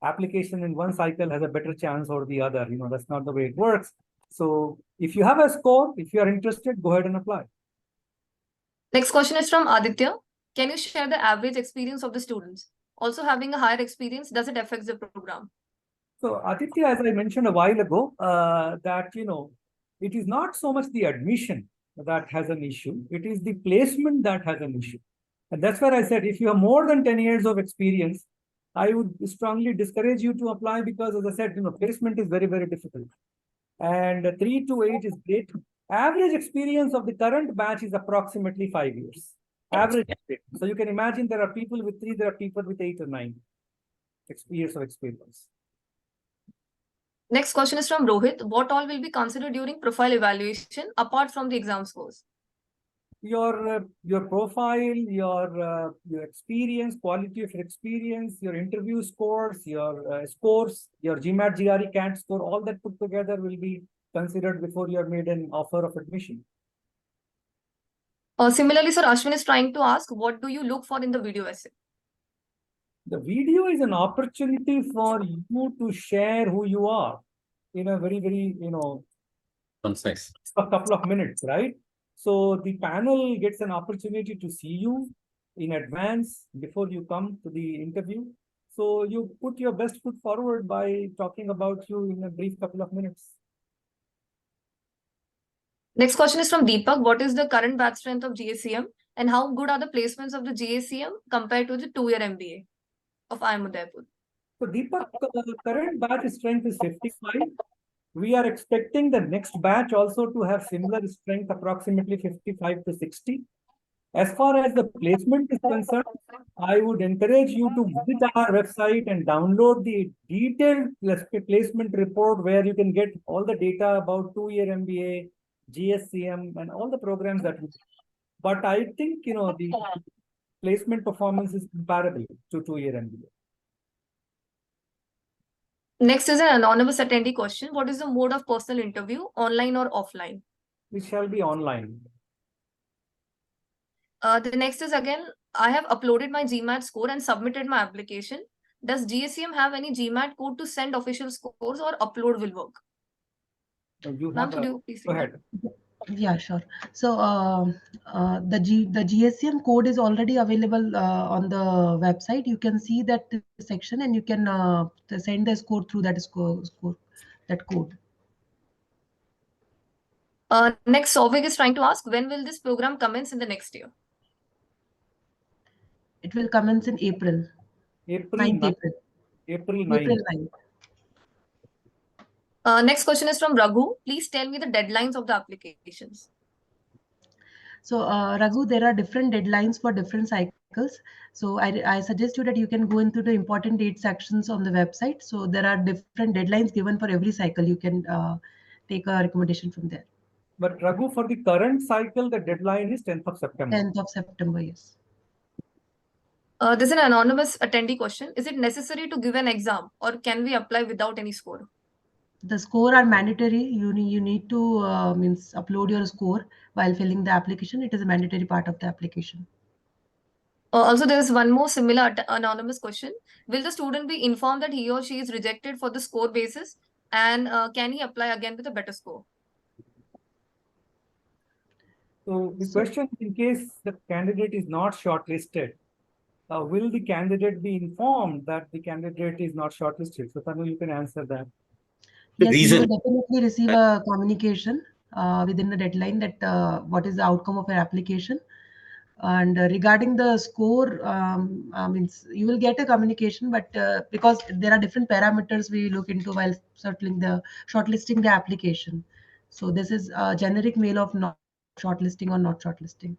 application in one cycle has a better chance or the other. That's not the way it works. So if you have a score, if you are interested, go ahead and apply. Next question is from Aditya. Can you share the average experience of the students? Also, having a higher experience, does it affect the program? So Aditya, as I mentioned a while ago, that, it is not so much the admission that has an issue. It is the placement that has an issue. And that's where I said, if you have more than 10 years of experience, I would strongly discourage you to apply, because, as I said, placement is very, very difficult. And 3 to 8 is great. Average experience of the current batch is approximately 5 years. Average. So you can imagine there are people with 3, there are people with 8 or 9 years of experience. Next question is from Rohit. What all will be considered during profile evaluation apart from the exam scores? Your profile, your experience, quality of your experience, your interview scores, your scores, your GMAT, GRE, CAT score, all that put together will be considered before you are made an offer of admission. Similarly, sir, Ashwin is trying to ask, what do you look for in the video essay? The video is an opportunity for you to share who you are in a very, very, concise, a couple of minutes, right? So the panel gets an opportunity to see you in advance before you come to the interview. So you put your best foot forward by talking about you in a brief couple of minutes. Next question is from Deepak. What is the current batch strength of GSCM, and how good are the placements of the GSCM compared to the 2-year MBA? of IIM Udaipur. So Deepak, current batch strength is 55. We are expecting the next batch also to have similar strength, approximately 55 to 60. As far as the placement is concerned, I would encourage you to visit our website and download the detailed placement report where you can get all the data about 2-year MBA, GSCM, and all the programs that we. But I think, the placement performance is comparable to 2-year MBA. Next is an anonymous attendee question. What is the mode of personal interview, online or offline? It shall be online. The next is again, I have uploaded my GMAT score and submitted my application. Does GSCM have any GMAT code to send official scores or upload will work? You Ma'am, have could you please go take ahead. Yeah, sure. So the GSCM code is already available on the website. You can see that section and you can send the score through that that code. Next, Sovik is trying to ask, when will this program commence in the next year? It will commence in April. April 9th 9th. April. April April 9th. 9th. Next question is from Raghu. Please tell me the deadlines of the applications. So Raghu, there are different deadlines for different cycles. So I suggest you that you can go into the important date sections on the website. So there are different deadlines given for every cycle. You can take a recommendation from there. But Raghu, for the current cycle, the deadline is 10th of September. 10th of September, yes. There's an anonymous attendee question. Is it necessary to give an exam or can we apply without any score? The score are mandatory. You need to means upload your score while filling the application. It is a mandatory part of the application. Also, there's one more similar anonymous question. Will the student be informed that he or she is rejected for the score basis? And can he apply again with a better score? So the question, in case the candidate is not shortlisted, will the candidate be informed that the candidate is not shortlisted? So Tannu, you can answer that. Yes, you reason- will definitely receive a communication within the deadline that what is the outcome of your application. And regarding the score, means you will get a communication, but because there are different parameters we look into while shortlisting the application. So this is a generic mail of not shortlisting or not shortlisting.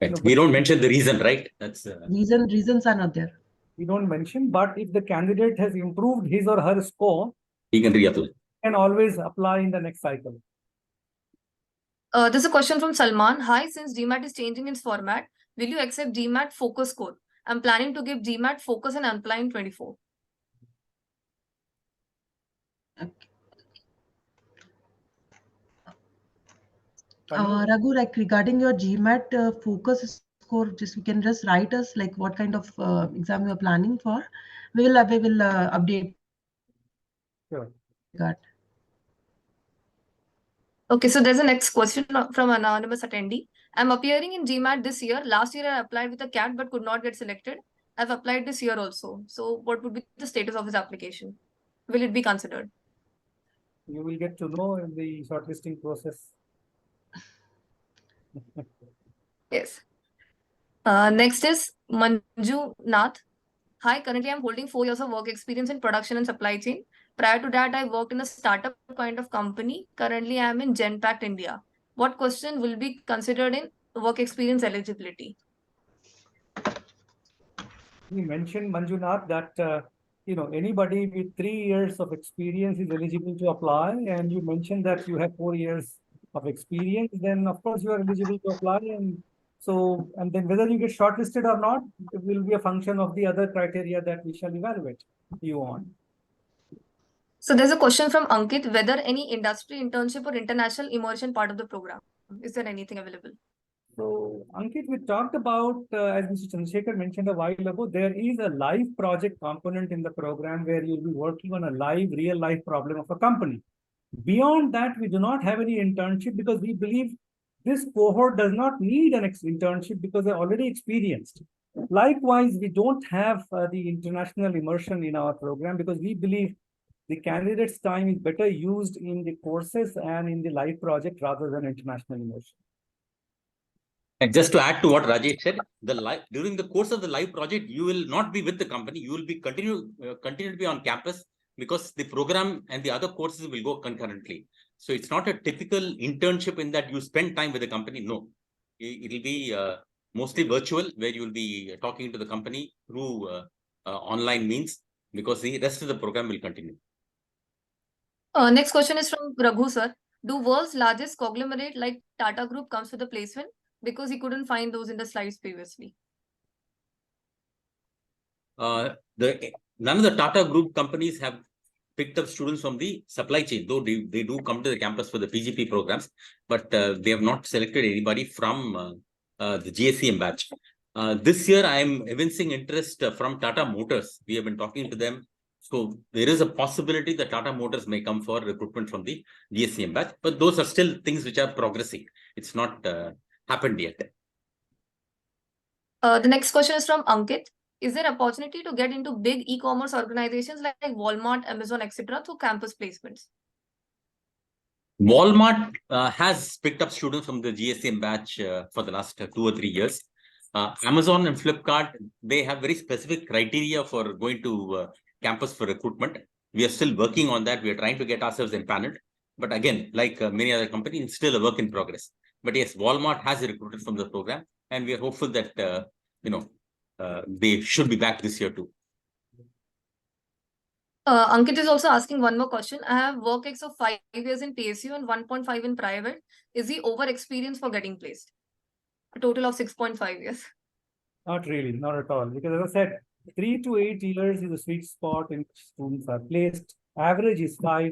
Right. No, We but- don't mention the reason, right? That's Reasons are not there. We don't mention, but if the candidate has improved his or her score, he can reapply. can always apply in the next cycle. There's a question from Salman. Hi, since GMAT is changing its format, will you accept GMAT focus score? I'm planning to give GMAT focus and apply in 24. Okay. Tannu? Raghu, like regarding your GMAT focus score, just you can just write us like what kind of exam you are planning for. We will update. Sure. That. Okay, so there's a next question from anonymous attendee. I'm appearing in GMAT this year. Last year I applied with a CAT but could not get selected. I've applied this year also. So what would be the status of his application? Will it be considered? You will get to know in the shortlisting process. Yes. Next is Manju Nath. Hi, currently I'm holding 4 years of work experience in production and supply chain. Prior to that, I worked in a startup kind of company. Currently, I am in Genpact India. What question will be considered in work experience eligibility? You mentioned, Manjunath, that anybody with 3 years of experience is eligible to apply, and you mentioned that you have 4 years of experience. Then, of course, you are eligible to apply, and then whether you get shortlisted or not, it will be a function of the other criteria that we shall evaluate you on. So there's a question from Ankit, whether any industry internship or international immersion part of the program. Is there anything available? So, Ankit, we talked about, as Mr. Chandrasekhar mentioned a while ago, there is a live project component in the program where you'll be working on a live, real life problem of a company. Beyond that, we do not have any internship because we believe this cohort does not need an internship because they're already experienced. Likewise, we don't have the international immersion in our program because we believe the candidate's time is better used in the courses and in the live project rather than international immersion. And just to add to what Rajesh said, during the course of the live project, you will not be with the company. You will be continue to be on campus because the program and the other courses will go concurrently. So it's not a typical internship in that you spend time with the company. No, it will be mostly virtual, where you will be talking to the company through online means, because the rest of the program will continue. Next question is from Raghu sir. Do world's largest conglomerate like Tata Group comes with a placement? Because he couldn't find those in the slides previously. None of the Tata Group companies have picked up students from the supply chain, though they do come to the campus for the PGP programs, but they have not selected anybody from the GSCM batch. This year, I am evincing interest from Tata Motors. We have been talking to them. So there is a possibility that Tata Motors may come for recruitment from the GSCM batch, but those are still things which are progressing. It's not happened yet. The next question is from Ankit. Is there opportunity to get into big e-commerce organizations like Walmart, Amazon, etc. through campus placements? Walmart has picked up students from the GSCM batch for the last 2 or 3 years. Amazon and Flipkart, they have very specific criteria for going to campus for recruitment. We are still working on that. We are trying to get ourselves empaneled. But again, like many other companies, it's still a work in progress. But yes, Walmart has recruited from the program, and we are hopeful that they should be back this year too. Ankit is also asking one more question. I have work ex of 5 years in PSU and 1.5 in private. Is he over experienced for getting placed? A total of 6.5 years. Not really, not at all. Because as I said, 3 to 8 years is the sweet spot in which students are placed. Average is 5.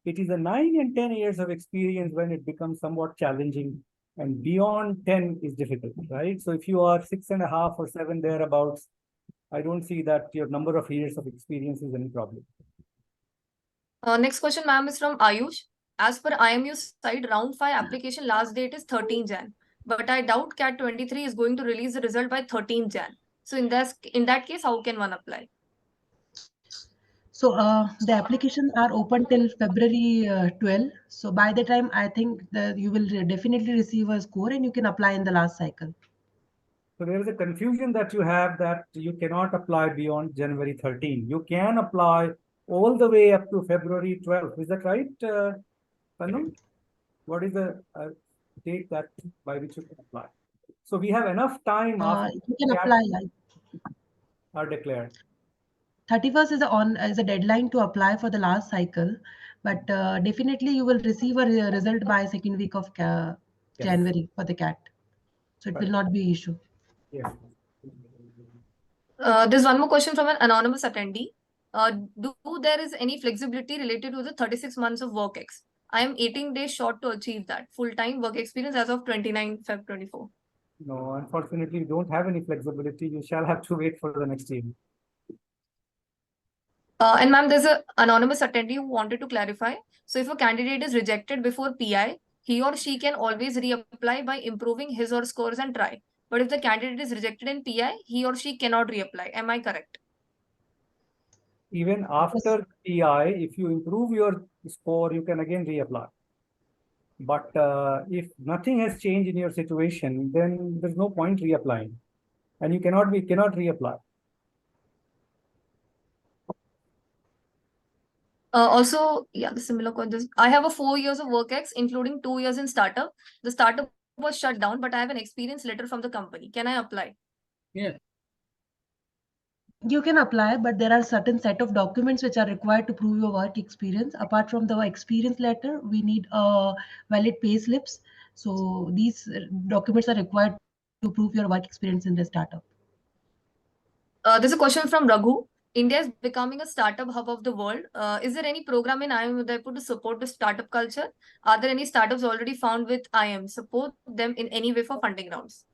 It is a 9 and 10 years of experience when it becomes somewhat challenging, and beyond 10 is difficult, right? So if you are 6.5 or 7 thereabouts, I don't see that your number of years of experience is any problem. Next question, ma'am, is from Ayush. As per IMU site, round 5 application last date is 13 Jan. But I doubt CAT 23 is going to release the result by 13 Jan. So in that case, how can one apply? So the applications are open till February 12. So by the time, I think that you will definitely receive a score and you can apply in the last cycle. So there is a confusion that you have that you cannot apply beyond January 13. You can apply all the way up to February 12. Is that right, Tannu? What is the date that by which you can apply? So we have enough time after You can apply. are declared. 31st is a deadline to apply for the last cycle, but definitely you will receive a result by second week of January for the CAT. So it will not be issue. Yes. There's one more question from an anonymous attendee. Do there is any flexibility related to the 36 months of work ex? I am 18 days short to achieve that full-time work experience as of 29 Feb 24. No, unfortunately, we don't have any flexibility. You shall have to wait for the next year. And ma'am, there's an anonymous attendee who wanted to clarify. So if a candidate is rejected before PI, he or she can always reapply by improving his or scores and try. But if the candidate is rejected in PI, he or she cannot reapply. Am I correct? Even after PI, if you improve your score, you can again reapply. But if nothing has changed in your situation, then there's no point reapplying, and you cannot reapply. Also, yeah, the similar question. I have a 4 years of work ex, including 2 years in startup. The startup was shut down, but I have an experience letter from the company. Can I apply? Yeah. You can apply, but there are certain set of documents which are required to prove your work experience. Apart from the experience letter, we need valid pay slips. So these documents are required to prove your work experience in the startup. There's a question from Raghu. India is becoming a startup hub of the world. Is there any program in IIM Udaipur to support the startup culture? Are there any startups already found with IIM? Support them in any way for funding rounds.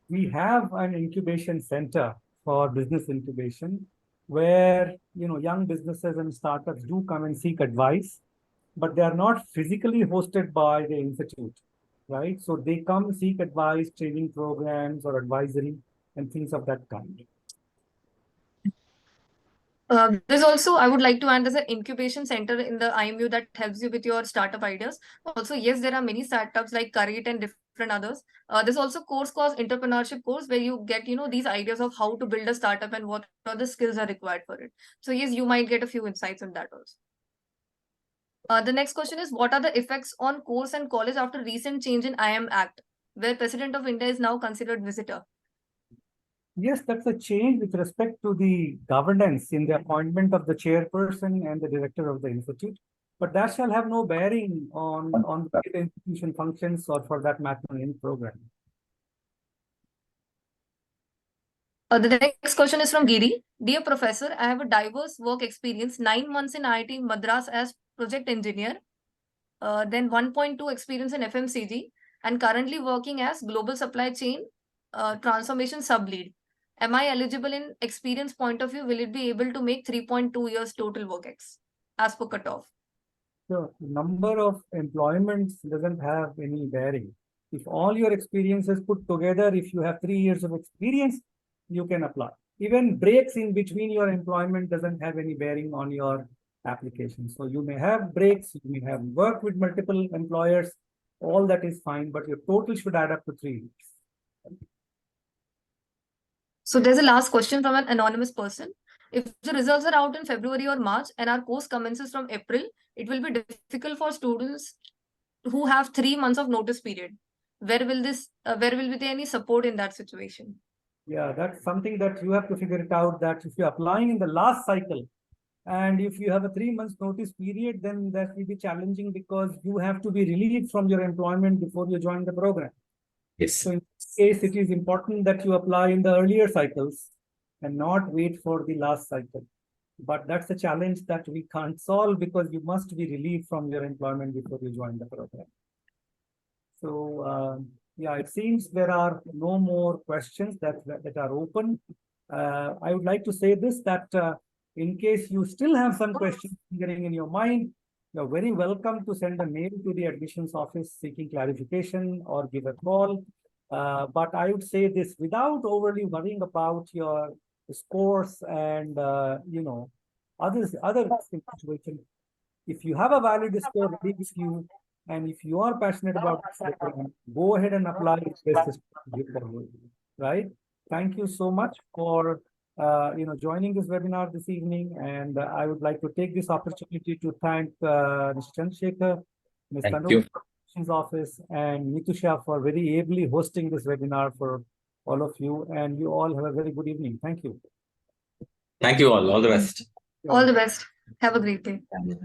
We have an incubation center for business incubation where young businesses and startups do come and seek advice, but they are not physically hosted by the institute, right? So they come seek advice, training programs or advisory and things of that kind. There's also, I would like to add, there's an incubation center in the IMU that helps you with your startup ideas. Also, yes, there are many startups like Current and different others. There's also course called entrepreneurship course where you get, these ideas of how to build a startup and what are the skills are required for it. So yes, you might get a few insights on that also. The next question is, what are the effects on course and college after recent change in IIM Act, where President of India is now considered visitor? Yes, that's a change with respect to the governance in the appointment of the chairperson and the director of the institute. But that shall have no bearing on the way the institution functions, or for that matter, in program. The next question is from Giri. Dear Professor, I have a diverse work experience, 9 months in IIT Madras as project engineer, then 1.2 experience in FMCG, and currently working as global supply chain transformation sub-lead. Am I eligible in experience point of view? Will it be able to make 3.2 years total work as per cutoff? So number of employments doesn't have any bearing. If all your experiences put together, if you have 3 years of experience, you can apply. Even breaks in between your employment doesn't have any bearing on your application. So you may have breaks, you may have worked with multiple employers, all that is fine, but your total should add up to 3 years. So there's a last question from an anonymous person. If the results are out in February or March and our course commences from April, it will be difficult for students who have 3 months of notice period. Where will be there any support in that situation? Yeah, that's something that you have to figure it out, that if you're applying in the last cycle and if you have a 3 months notice period, then that will be challenging because you have to be relieved from your employment before you join the program. Yes. So in this case, it is important that you apply in the earlier cycles and not wait for the last cycle. But that's a challenge that we can't solve because you must be relieved from your employment before you join the program. So yeah, it seems there are no more questions that are open. I would like to say this, that in case you still have some questions getting in your mind, you're very welcome to send a mail to the admissions office seeking clarification or give a call. But I would say this without overly worrying about your scores and other situations. If you have a valid score ready with you, and if you are passionate about this program, go ahead and apply it, right? Thank you so much for joining this webinar this evening, and I would like to take this opportunity to thank Mr. Chandrasekhar, Ms. Tannu, office, and Mitusha for very ably hosting this webinar for all of you, and you all have a very good evening. Thank you. Thank you all. All the best. All the best. Have a great day. Bye.